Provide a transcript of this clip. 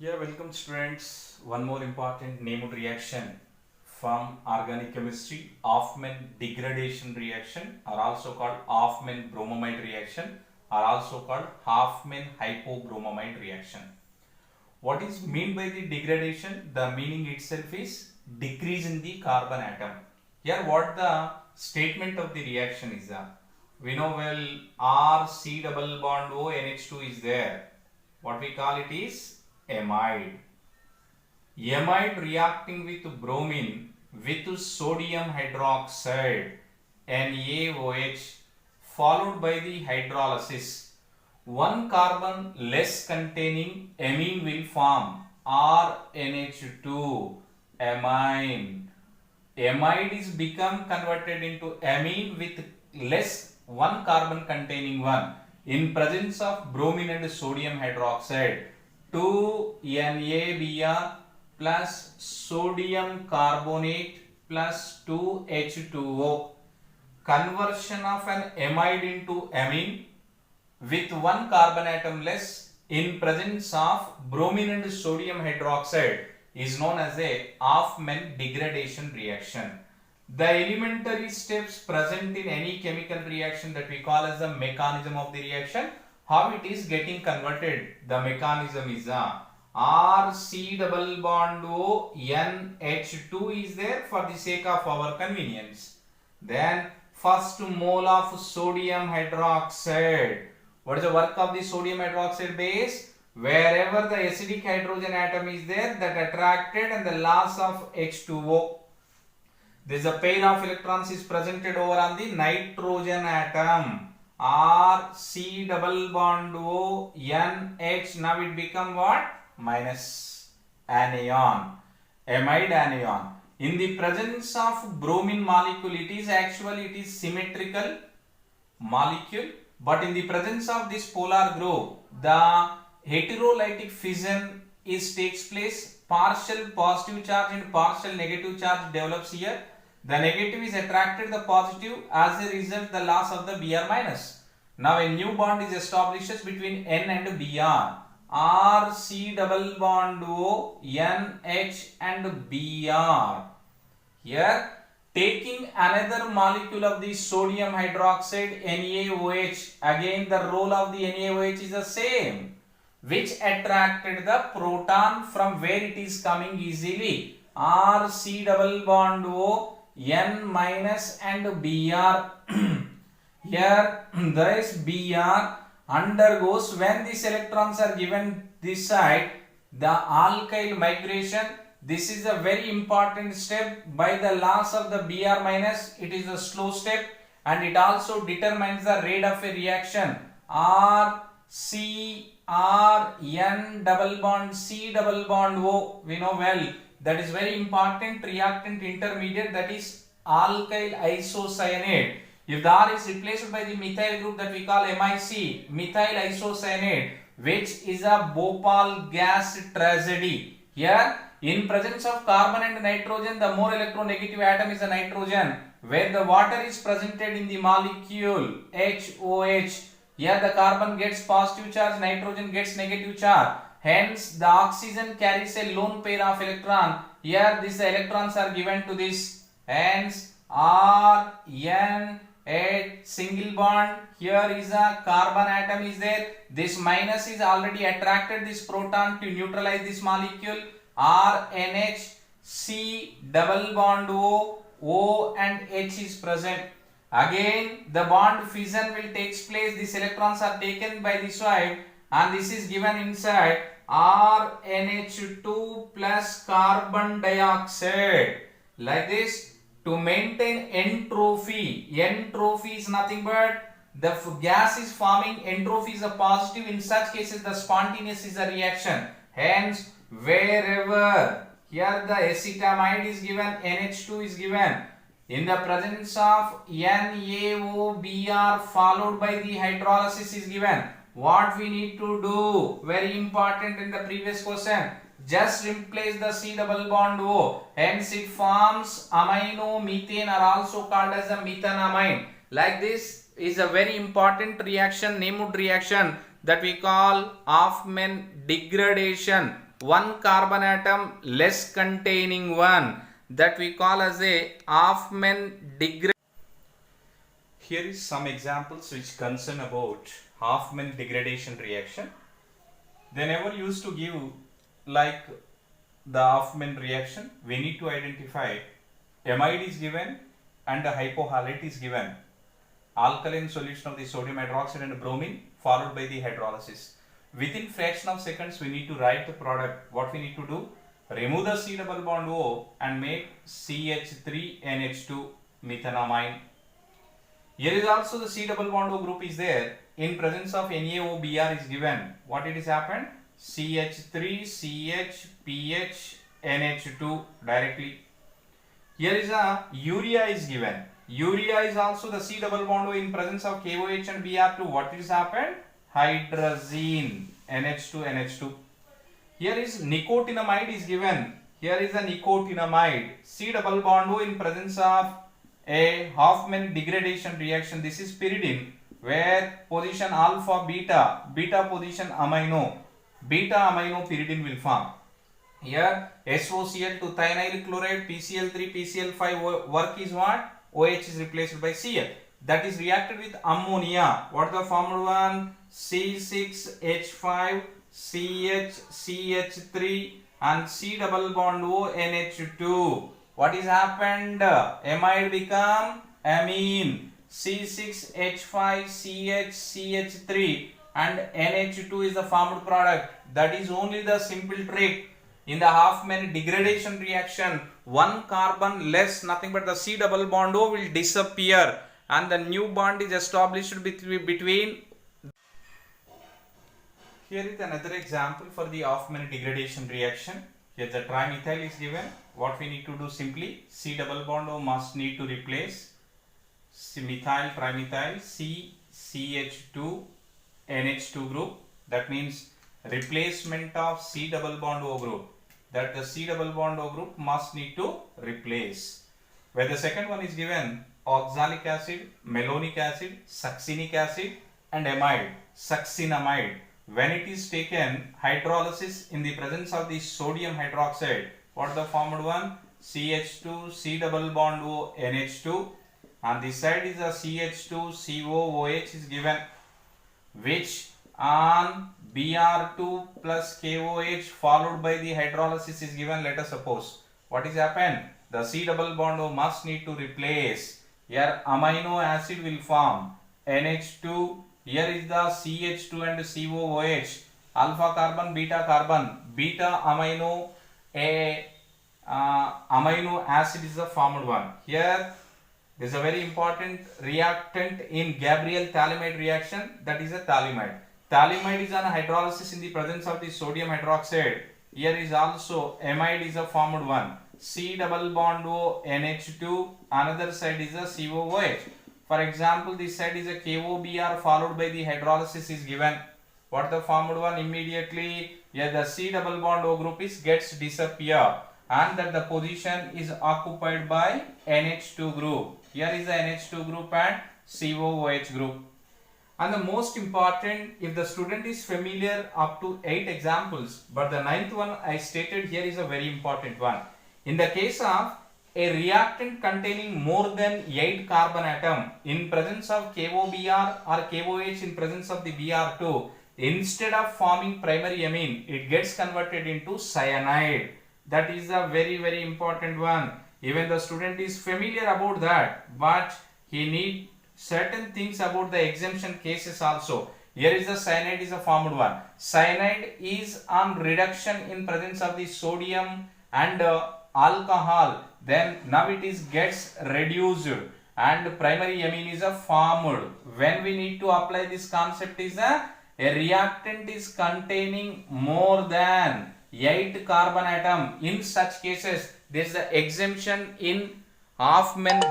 Yeah, welcome students. One more important named reaction from organic chemistry, Hoffman degradation reaction are also called Hoffman bromamide reaction are also called Hoffman hypobromamide reaction. What is meant by the degradation? The meaning itself is decrease in the carbon atom. Here what the statement of the reaction is? We know well R C double bond O NH2 is there. What we call it is amide. Amide reacting with bromine with sodium hydroxide NaOH followed by the hydrolysis. One carbon less containing amine will form RNH2 amine. Amide is become converted into amine with less one carbon containing one in presence of bromine and sodium hydroxide. 2NaBr plus sodium carbonate plus 2H2O. Conversion of an amide into amine with one carbon atom less in presence of bromine and sodium hydroxide is known as a Hoffman degradation reaction. The elementary steps present in any chemical reaction that we call as the mechanism of the reaction, how it is getting converted. The mechanism is RC double bond O NH2 is there for the sake of our convenience. Then first mole of sodium hydroxide. What is the work of the sodium hydroxide base? Wherever the acidic hydrogen atom is there, that attracted and the loss of H2O. There is a pair of electrons is presented over on the nitrogen atom. RC double bond O NH. Now it become what? Minus anion. Amide anion. In the presence of bromine molecule, it is symmetrical molecule. But in the presence of this polar group, the heterolytic fission takes place. Partial positive charge and partial negative charge develops here. The negative is attracted the positive, as a result the loss of the Br minus. Now a new bond is established between N and Br. RC double bond O NH and Br. Here taking another molecule of the sodium hydroxide NaOH, again the role of the NaOH is the same, which attracted the proton from where it is coming easily. RC double bond O N minus and Br. Here this Br undergoes, when these electrons are given this side, the alkyl migration. This is a very important step. By the loss of the Br minus, it is a slow step and it also determines the rate of a reaction. R C R N double bond C double bond O. We know well that is very important reactant intermediate, that is alkyl isocyanate. If the R is replaced by the methyl group that we call MIC, methyl isocyanate, which is a Bhopal gas tragedy. Here in presence of carbon and nitrogen, the more electronegative atom is a nitrogen, where the water is presented in the molecule HOH. Here the carbon gets positive charge, nitrogen gets negative charge. Hence the oxygen carries a lone pair of electron. Here these electrons are given to this. Hence R N H single bond. Here is a carbon atom is there. This minus is already attracted this proton to neutralize this molecule. RNH C double bond O and H is present. Again the bond fission will take place. These electrons are taken by this side and this is given inside RNH2 plus carbon dioxide. Like this, to maintain entropy. Entropy is nothing but the gas is forming, entropy is a positive. In such cases the spontaneous is a reaction. Hence wherever here the acetamide is given, NH2 is given, in the presence of NaOBr followed by the hydrolysis is given, what we need to do, very important in the previous question, just replace the C double bond O, hence it forms aminomethane, are also called as a methanamine. Like this is a very important reaction, named reaction, that we call Hoffman degradation. one carbon atom less containing one, that we call as a Hofmann degradation. Here is some examples which concern about Hofmann degradation reaction. They never used to give like the Hofmann reaction. We need to identify amide is given and the hypohalate is given. Alkaline solution of the sodium hydroxide and bromine followed by the hydrolysis. Within fraction of seconds we need to write the product. What we need to do? Remove the C double bond O and make CH3NH2 methanamine. Here is also the C double bond O group is there. In presence of NaOBr is given. What it is happened? CH3CHPHNH2 directly. Here is a urea is given. Urea is also the C double bond O in presence of KOH and Br2. What is happened? Hydrazine NH2 NH2. Here is nicotinamide is given. Here is a nicotinamide. C double bond O in presence of a Hofmann degradation reaction. This is pyridine, where position alpha beta, beta position amino, beta amino pyridine will form. Here SOCl to thionyl chloride, PCl3, PCl5 work is what? OH is replaced by Cl. That is reacted with ammonia. What is the formed one? C6H5 CH3 and C double bond O NH2. What is happened? Amide become amine. C6H5 CH3 and NH2 is the formed product. That is only the simple trick. In the Hofmann degradation reaction, one carbon less, nothing but the C double bond O will disappear and the new bond is established between. Here is another example for the Hofmann degradation reaction. Here the trimethyl is given. What we need to do simply, C double bond O must need to replace methyl trimethyl CCH2 NH2 group. That means replacement of C double bond O group. That the C double bond O group must need to replace. Where the second one is given oxalic acid, malonic acid, succinic acid and amide, succinamide. When it is taken hydrolysis in the presence of the sodium hydroxide, what is the formed one? CH2 C double bond O NH2, and this side is a CH2 COOH is given, which on Br2 plus KOH followed by the hydrolysis is given. Let us suppose what is happened? The C double bond O must need to replace. Here amino acid will form NH2. Here is the CH2 and COOH, alpha carbon, beta amino, amino acid is the formed one. Here there is a very important reactant in Gabriel phthalimide reaction, that is a phthalimide. Phthalimide is on hydrolysis in the presence of the sodium hydroxide. Here is also amide is a formed one. C double bond O NH2, another side is a COOH. For example, this side is a KOBr followed by the hydrolysis is given. What the formed one? Immediately here the C double bond O group is gets disappear and that the position is occupied by NH2 group. Here is the NH2 group and COOH group. And the most important, if the student is familiar up to 8 examples, but the 9th one I stated here is a very important one. In the case of a reactant containing more than 8 carbon atom in presence of KOBr or KOH in presence of the Br2, instead of forming primary amine, it gets converted into cyanide. That is a very important one. Even the student is familiar about that, but he need certain things about the exemption cases also. Here is the cyanide is a formed one. Cyanide is on reduction in presence of the sodium and alcohol. Then now it is gets reduced and primary amine is a formed. When we need to apply this concept is a reactant is containing more than 8 carbon atom. In such cases, there is the exemption in Hofmann